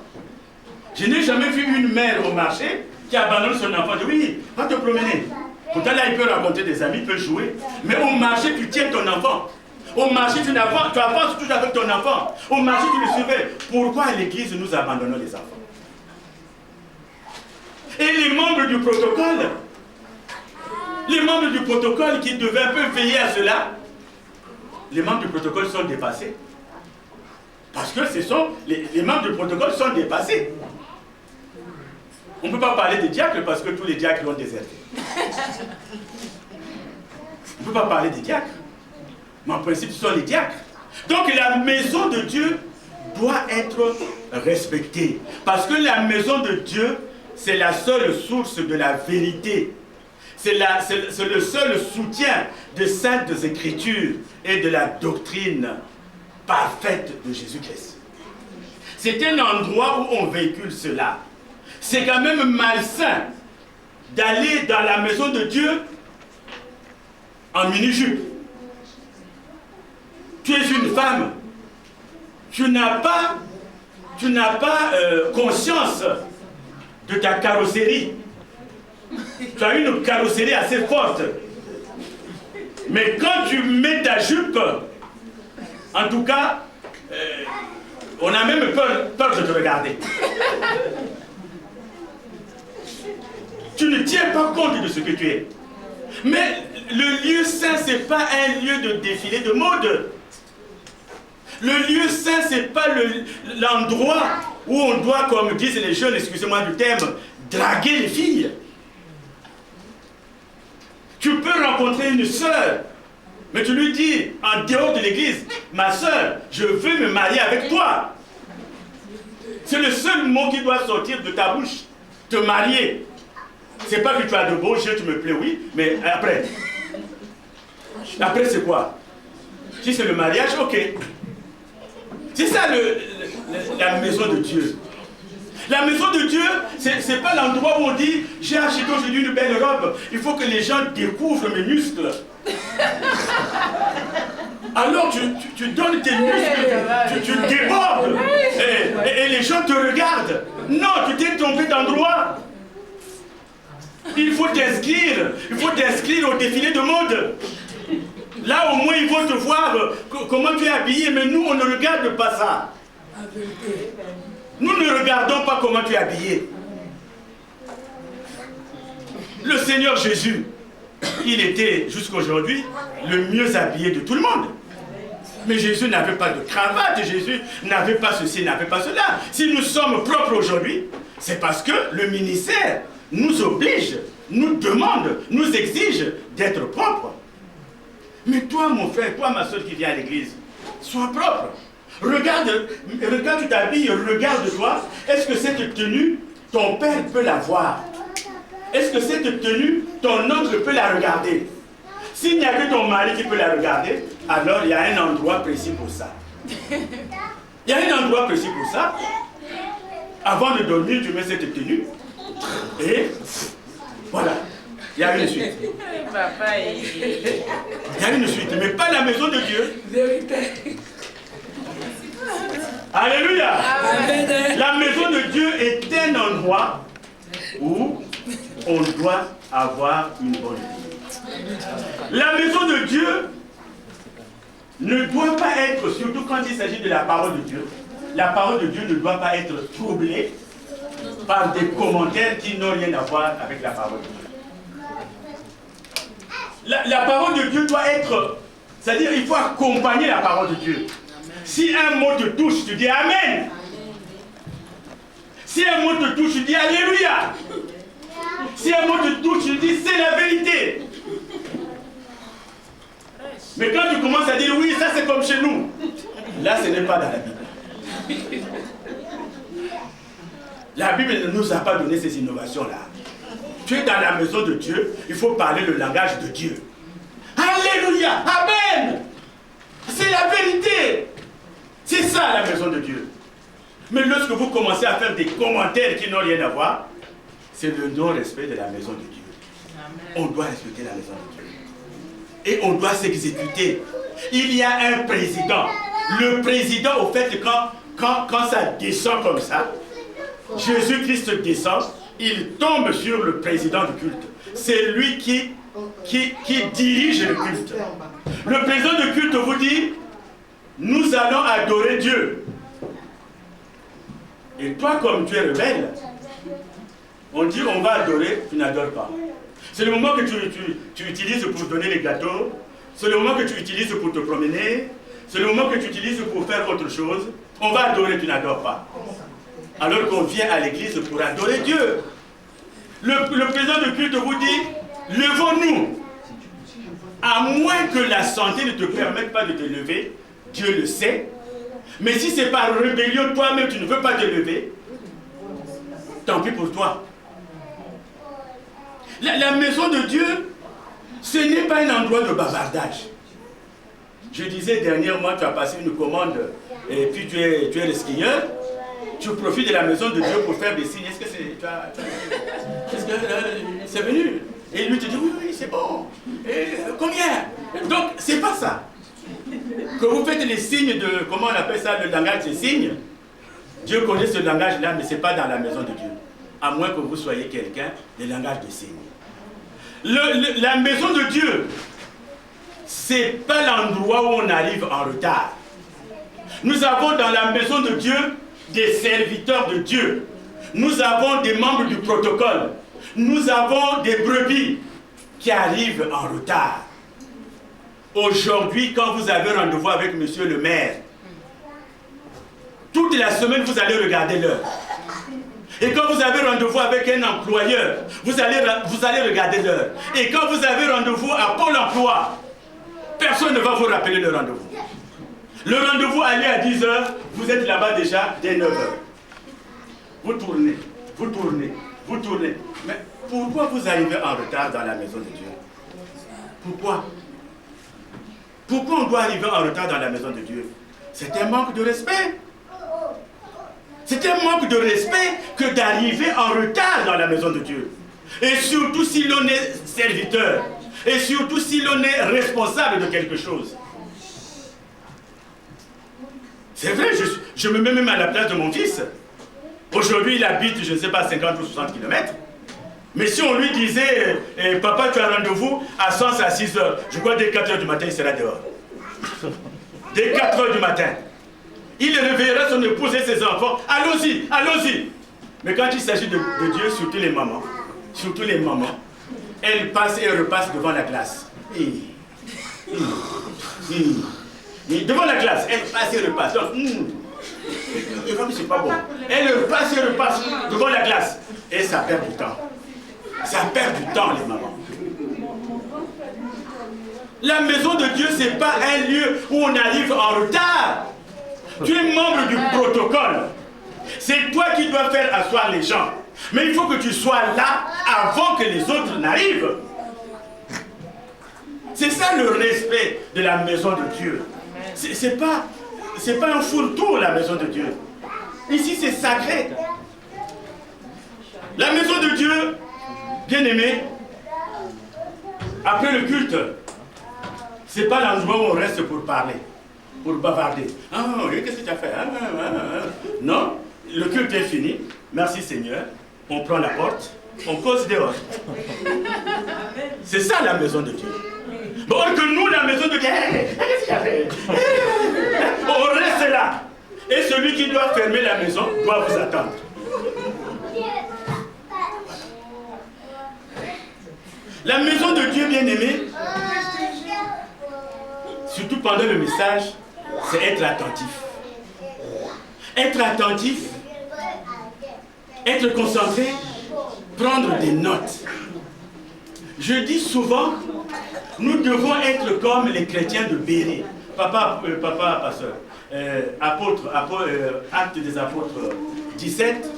Je n'ai jamais vu une mère au marché qui abandonne son enfant. Dit oui, va te promener. Pourtant là, il peut rencontrer des amis, il peut jouer. Mais au marché, tu tiens ton enfant. Au marché, tu avances toujours avec ton enfant. Au marché, tu le surveilles. Pourquoi à l'église, nous abandonnons les enfants? Et les membres du protocole qui devaient un peu veiller à cela, les membres du protocole sont dépassés. Parce que les membres du protocole sont dépassés. On ne peut pas parler des diacres parce que tous les diacres ont déserté. On ne peut pas parler des diacres. Mais en principe, ce sont les diacres. Donc la maison de Dieu doit être respectée. Parce que la maison de Dieu, c'est la seule source de la vérité. C'est le seul soutien des saintes écritures et de la doctrine parfaite de Jésus-Christ. C'est un endroit où on véhicule cela. C'est quand même malsain d'aller dans la maison de Dieu en mini-jupe. Tu es une femme. Tu n'as pas conscience de ta carrosserie. Tu as une carrosserie assez forte. Mais quand tu mets ta jupe, en tout cas, on a même peur de te regarder. Tu ne tiens pas compte de ce que tu es. Mais le lieu saint, ce n'est pas un lieu de défilé de mode. Le lieu saint, ce n'est pas l'endroit où on doit, comme disent les jeunes, excusez-moi du terme, draguer les filles. Tu peux rencontrer une sœur, mais tu lui dis, en dehors de l'église, ma sœur, je veux me marier avec toi. C'est le seul mot qui doit sortir de ta bouche, te marier. C'est pas que tu as de beaux yeux, tu me plais, oui, mais après. Après, c'est quoi? Si c'est le mariage, ok. C'est ça la maison de Dieu. La maison de Dieu, c'est pas l'endroit où on dit j'ai acheté aujourd'hui une belle robe, il faut que les gens découvrent mes muscles. Alors tu donnes tes muscles, tu débordes et les gens te regardent. Non, tu t'es trompé d'endroit. Il faut t'inscrire au défilé de mode. Là au moins ils vont te voir comment tu es habillé, mais nous on ne regarde pas ça. Nous ne regardons pas comment tu es habillé. Le Seigneur Jésus, il était jusqu'aujourd'hui le mieux habillé de tout le monde. Mais Jésus n'avait pas de cravate, Jésus n'avait pas ceci, n'avait pas cela. Si nous sommes propres aujourd'hui, c'est parce que le ministère nous oblige, nous demande, nous exige d'être propres. Mais toi, mon frère, toi, ma soeur qui vient à l'église, sois propre. Regarde, quand tu t'habilles, regarde-toi. Est-ce que cette tenue, ton père peut la voir? Est-ce que cette tenue, ton oncle peut la regarder? S'il n'y a que ton mari qui peut la regarder, alors il y a un endroit précis pour ça. Il y a un endroit précis pour ça. Avant de dormir, tu mets cette tenue. Et voilà. Il y a une suite. Il y a une suite, mais pas la maison de Dieu. Alléluia. Amen. La maison de Dieu est un endroit où on doit avoir une bonne vie. La maison de Dieu ne doit pas être, surtout quand il s'agit de la parole de Dieu, la parole de Dieu ne doit pas être troublée par des commentaires qui n'ont rien à voir avec la parole de Dieu. La parole de Dieu doit être, c'est-à-dire il faut accompagner la parole de Dieu. Si un mot te touche, tu dis Amen. Si un mot te touche, tu dis Alléluia. Si un mot te touche, tu dis c'est la vérité. Mais quand tu commences à dire oui, ça c'est comme chez nous, là ce n'est pas dans la Bible. La Bible ne nous a pas donné ces innovations-là. Tu es dans la maison de Dieu, il faut parler le langage de Dieu. Alléluia, Amen. C'est la vérité. C'est ça la maison de Dieu. Mais lorsque vous commencez à faire des commentaires qui n'ont rien à voir, c'est le non-respect de la maison de Dieu. On doit respecter la maison de Dieu. Et on doit s'exécuter. Il y a un président. Le président, au fait, quand ça descend comme ça, Jésus-Christ descend, il tombe sur le président du culte. C'est lui qui dirige le culte. Le président du culte vous dit, nous allons adorer Dieu. Et toi, comme tu es rebelle, on dit on va adorer, tu n'adores pas. C'est le moment que tu utilises pour donner les gâteaux, c'est le moment que tu utilises pour te promener, c'est le moment que tu utilises pour faire autre chose. On va adorer, tu n'adores pas. Alors qu'on vient à l'église pour adorer Dieu. Le président de culte vous dit, levons-nous. À moins que la santé ne te permette pas de te lever, Dieu le sait. Mais si c'est par rébellion, toi-même tu ne veux pas te lever, tant pis pour toi. La maison de Dieu, ce n'est pas un endroit de bavardage. Je disais dernièrement, tu as passé une commande et puis tu es le skieur. Tu profites de la maison de Dieu pour faire des signes. Est-ce que c'est venu? Et lui te dit, oui, c'est bon. Et combien? Donc, c'est pas ça. Que vous faites les signes de, comment on appelle ça, le langage des signes. Dieu connaît ce langage-là, mais ce n'est pas dans la maison de Dieu. À moins que vous soyez quelqu'un, le langage des signes. La maison de Dieu, ce n'est pas l'endroit où on arrive en retard. Nous avons dans la maison de Dieu des serviteurs de Dieu. Nous avons des membres du protocole. Nous avons des brebis qui arrivent en retard. Aujourd'hui, quand vous avez rendez-vous avec monsieur le maire, toute la semaine, vous allez regarder l'heure. Et quand vous avez rendez-vous avec un employeur, vous allez regarder l'heure. Et quand vous avez rendez-vous à Pôle emploi, personne ne va vous rappeler le rendez-vous. Le rendez-vous allait à 10 h, vous êtes là-bas déjà dès 9 h. Vous tournez, vous tournez, vous tournez. Mais pourquoi vous arrivez en retard dans la maison de Dieu? Pourquoi? Pourquoi on doit arriver en retard dans la maison de Dieu? C'est un manque de respect. C'est un manque de respect que d'arriver en retard dans la maison de Dieu. Et surtout si l'on est serviteur. Et surtout si l'on est responsable de quelque chose. C'est vrai, je me mets même à la place de mon fils. Aujourd'hui, il habite, je ne sais pas, 50 ou 60 km. Mais si on lui disait, papa, tu as rendez-vous à Sens à 6 h, je crois dès 4 h du matin, il sera dehors. Dès 4 h du matin. Il réveillera son épouse et ses enfants. Allons-y, allons-y. Mais quand il s'agit de Dieu, surtout les mamans, elles passent et repassent devant la classe. Devant la classe, elles passent et repassent. C'est pas bon. Elles repassent et repassent devant la classe. Et ça perd du temps. Ça perd du temps, les mamans. La maison de Dieu, ce n'est pas un lieu où on arrive en retard. Tu es membre du protocole. C'est toi qui dois faire asseoir les gens. Mais il faut que tu sois là avant que les autres n'arrivent. C'est ça le respect de la maison de Dieu. C'est pas un fourre-tout, la maison de Dieu. Ici, c'est sacré. La maison de Dieu, bien aimé, après le culte, c'est pas l'endroit où on reste pour parler, pour bavarder. Ah oui, qu'est-ce que tu as fait? Non, le culte est fini. Merci Seigneur. On prend la porte, on cause dehors. C'est ça la maison de Dieu. Or que nous, la maison de Dieu, qu'est-ce que tu as fait? On reste là. Et celui qui doit fermer la maison doit vous attendre. La maison de Dieu, bien aimé, surtout pendant le message, c'est être attentif. Être attentif, être concentré, prendre des notes. Je dis souvent, nous devons être comme les chrétiens de Béret. Papa, pasteur, Actes des apôtres 17,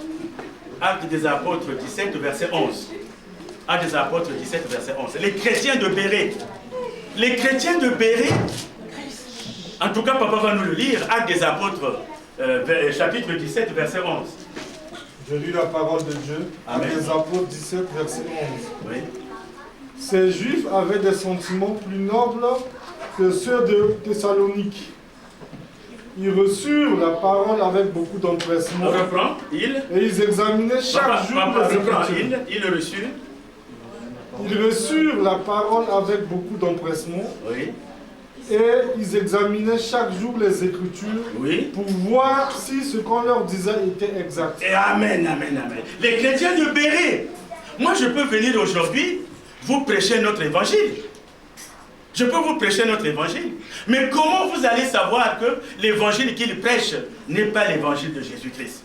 Actes des apôtres 17, verset 11. Actes des apôtres 17, verset 11. Les chrétiens de Béret. Les chrétiens de Béret, en tout cas, papa va nous le lire, Actes des apôtres, chapitre 17, verset 11. Je lis la parole de Dieu. Amen. Actes des apôtres 17, verset 11. Oui. Ces Juifs avaient des sentiments plus nobles que ceux de Thessalonique. Ils reçurent la parole avec beaucoup d'empressement. On reprend, et ils examinaient chaque jour les Écritures. Ils reçurent la parole avec beaucoup d'empressement. Oui. Et ils examinaient chaque jour les Écritures, oui, pour voir si ce qu'on leur disait était exact. Et amen, amen, amen. Les chrétiens de Béret. Moi, je peux venir aujourd'hui vous prêcher notre évangile. Je peux vous prêcher notre évangile. Mais comment vous allez savoir que l'évangile qu'il prêche n'est pas l'évangile de Jésus-Christ?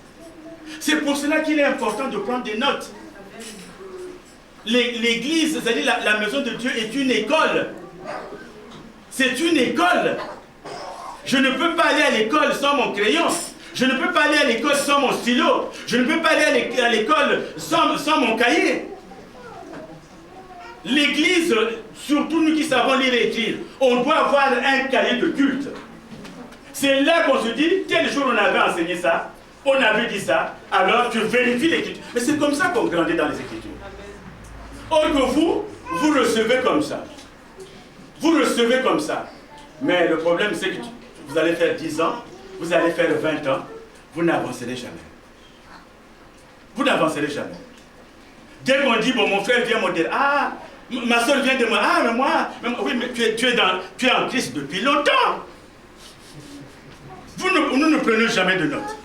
C'est pour cela qu'il est important de prendre des notes. L'église, c'est-à-dire la maison de Dieu, est une école. C'est une école. Je ne peux pas aller à l'école sans mon crayon. Je ne peux pas aller à l'école sans mon stylo. Je ne peux pas aller à l'école sans mon cahier. L'Église, surtout nous qui savons lire et écrire, on doit avoir un cahier de culte. C'est là qu'on se dit, tel jour on avait enseigné ça, on avait dit ça, alors tu vérifies l'Écriture. Mais c'est comme ça qu'on grandit dans les Écritures. Or que vous recevez comme ça. Vous recevez comme ça. Mais le problème, c'est que vous allez faire 10 ans, vous allez faire 20 ans, vous n'avancerez jamais. Vous n'avancerez jamais. Dès qu'on dit, bon, mon frère vient me dire, ah, ma soeur vient de moi, ah, mais moi, oui, mais tu es en Christ depuis longtemps. Nous ne prenons jamais de notes.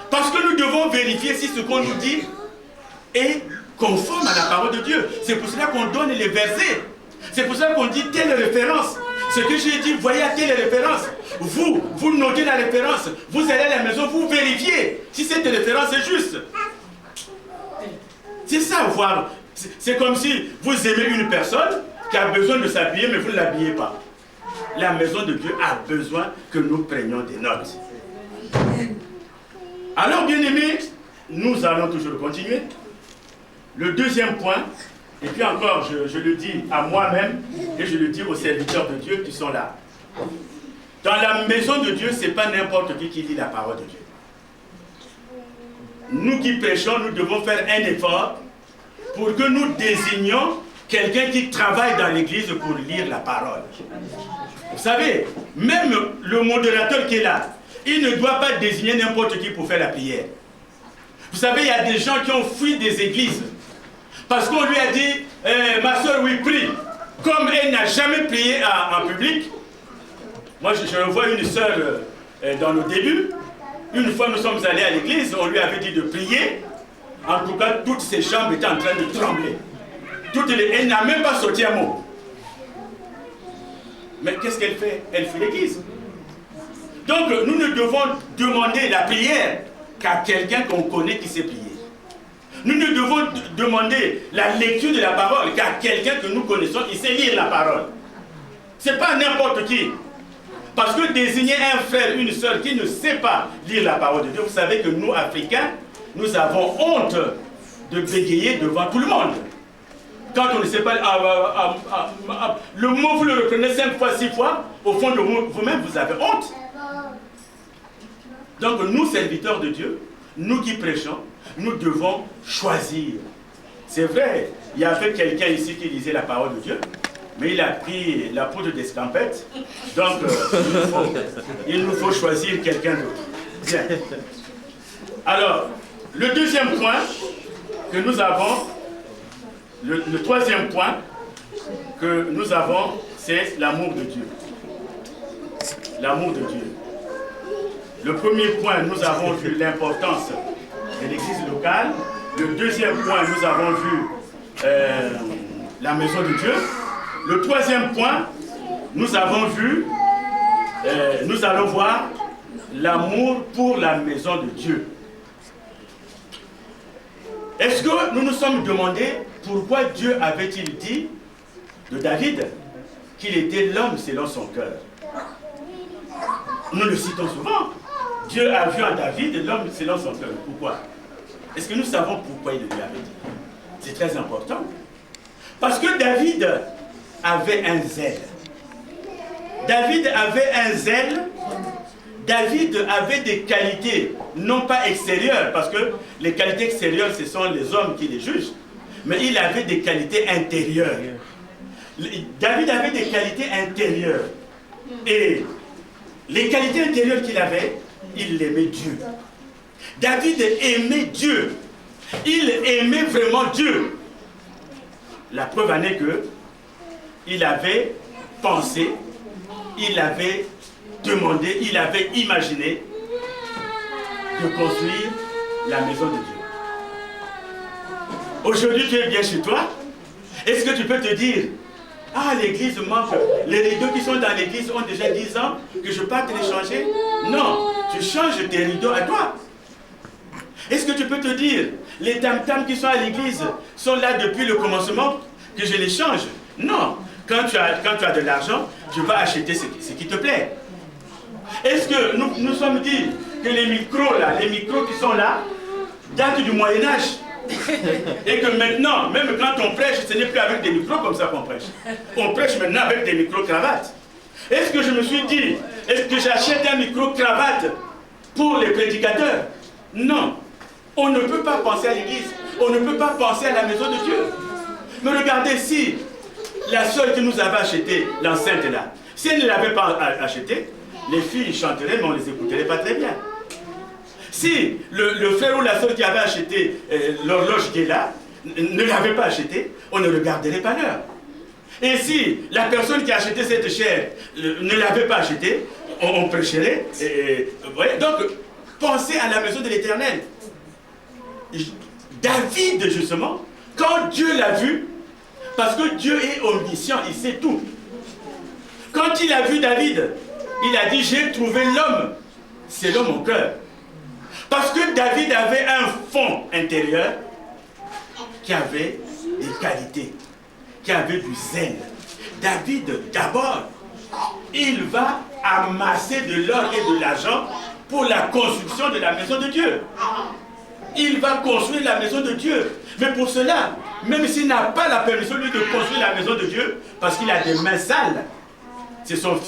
Parce que nous devons vérifier si ce qu'on nous dit est conforme à la parole de Dieu. C'est pour cela qu'on donne les versets. C'est pour cela qu'on dit telle référence. Ce que j'ai dit, voyez à telle référence. Vous notez la référence. Vous allez à la maison, vous vérifiez si cette référence est juste. C'est ça, voir. C'est comme si vous aimez une personne qui a besoin de s'habiller, mais vous ne l'habillez pas. La maison de Dieu a besoin que nous prenions des notes. Alors, bien-aimés, nous allons toujours continuer. Le deuxième point, et puis encore, je le dis à moi-même, et je le dis aux serviteurs de Dieu qui sont là. Dans la maison de Dieu, ce n'est pas n'importe qui lit la parole de Dieu. Nous qui prêchons, nous devons faire un effort pour que nous désignions quelqu'un qui travaille dans l'église pour lire la parole. Vous savez, même le modérateur qui est là, il ne doit pas désigner n'importe qui pour faire la prière. Vous savez, il y a des gens qui ont fui des églises parce qu'on lui a dit, ma soeur, oui, prie. Comme elle n'a jamais prié en public, moi je revois une soeur dans nos débuts. Une fois nous sommes allés à l'église, on lui avait dit de prier. En tout cas, toutes ses jambes étaient en train de trembler. Elle n'a même pas sorti un mot. Mais qu'est-ce qu'elle fait? Elle fuit l'église. Donc nous ne devons demander la prière qu'à quelqu'un qu'on connaît qui sait prier. Nous ne devons demander la lecture de la parole qu'à quelqu'un que nous connaissons qui sait lire la parole. Ce n'est pas n'importe qui. Parce que désigner un frère, une soeur qui ne sait pas lire la parole de Dieu, vous savez que nous, Africains, nous avons honte de bégayer devant tout le monde. Quand on ne sait pas, le mot vous le reprenez 5 fois, 6 fois, au fond de vous-même, vous avez honte. Donc nous, serviteurs de Dieu, nous qui prêchons, nous devons choisir. C'est vrai, il y avait quelqu'un ici qui lisait la parole de Dieu, mais il a pris la poudre d'escampette. Donc, il nous faut choisir quelqu'un d'autre. Bien. Alors, le deuxième point que nous avons, le troisième point que nous avons, c'est l'amour de Dieu. L'amour de Dieu. Le premier point, nous avons vu l'importance de l'église locale. Le deuxième point, nous avons vu la maison de Dieu. Le troisième point, nous avons vu, nous allons voir l'amour pour la maison de Dieu. Est-ce que nous nous sommes demandé pourquoi Dieu avait-il dit de David qu'il était l'homme selon son cœur? Nous le citons souvent. Dieu a vu en David l'homme selon son cœur. Pourquoi? Est-ce que nous savons pourquoi il le lui avait dit? C'est très important. Parce que David avait un zèle. David avait un zèle. David avait des qualités, non pas extérieures, parce que les qualités extérieures, ce sont les hommes qui les jugent, mais il avait des qualités intérieures. David avait des qualités intérieures. Et les qualités intérieures qu'il avait, il aimait Dieu. David aimait Dieu. Il aimait vraiment Dieu. La preuve en est que il avait pensé, il avait demandé, il avait imaginé de construire la maison de Dieu. Aujourd'hui, tu es bien chez toi. Est-ce que tu peux te dire, ah, l'église manque, les rideaux qui sont dans l'église ont déjà 10 ans, que je parte les changer? Non, tu changes tes rideaux à toi. Est-ce que tu peux te dire, les tam-tams qui sont à l'église sont là depuis le commencement, que je les change? Non. Quand tu as de l'argent, tu vas acheter ce qui te plaît. Est-ce que nous sommes dit que les micros qui sont là, datent du Moyen-Âge? Et que maintenant, même quand on prêche, ce n'est plus avec des micros comme ça qu'on prêche. On prêche maintenant avec des micro-cravates. Est-ce que je me suis dit, est-ce que j'achète un micro-cravate pour les prédicateurs? Non. On ne peut pas penser à l'église. On ne peut pas penser à la maison de Dieu. Mais regardez, si la sœur qui nous avait acheté l'enceinte là, si elle ne l'avait pas acheté, les filles chanteraient, mais on ne les écouterait pas très bien. Si le frère ou la sœur qui avait acheté l'horloge qui est là ne l'avait pas acheté, on ne regarderait pas l'heure. Et si la personne qui a acheté cette chair ne l'avait pas acheté, on prêcherait. Vous voyez? Donc, pensez à la maison de l'Éternel. David, justement, quand Dieu l'a vu, parce que Dieu est omniscient, il sait tout. Quand il a vu David, il a dit, j'ai trouvé l'homme selon mon cœur. Parce que David avait un fond intérieur qui avait des qualités, qui avait du zèle. David, d'abord, il va amasser de l'or et de l'argent pour la construction de la maison de Dieu. Il va construire la maison de Dieu. Mais pour cela, même s'il n'a pas la permission lui de construire la maison de Dieu, parce qu'il a des mains sales, c'est son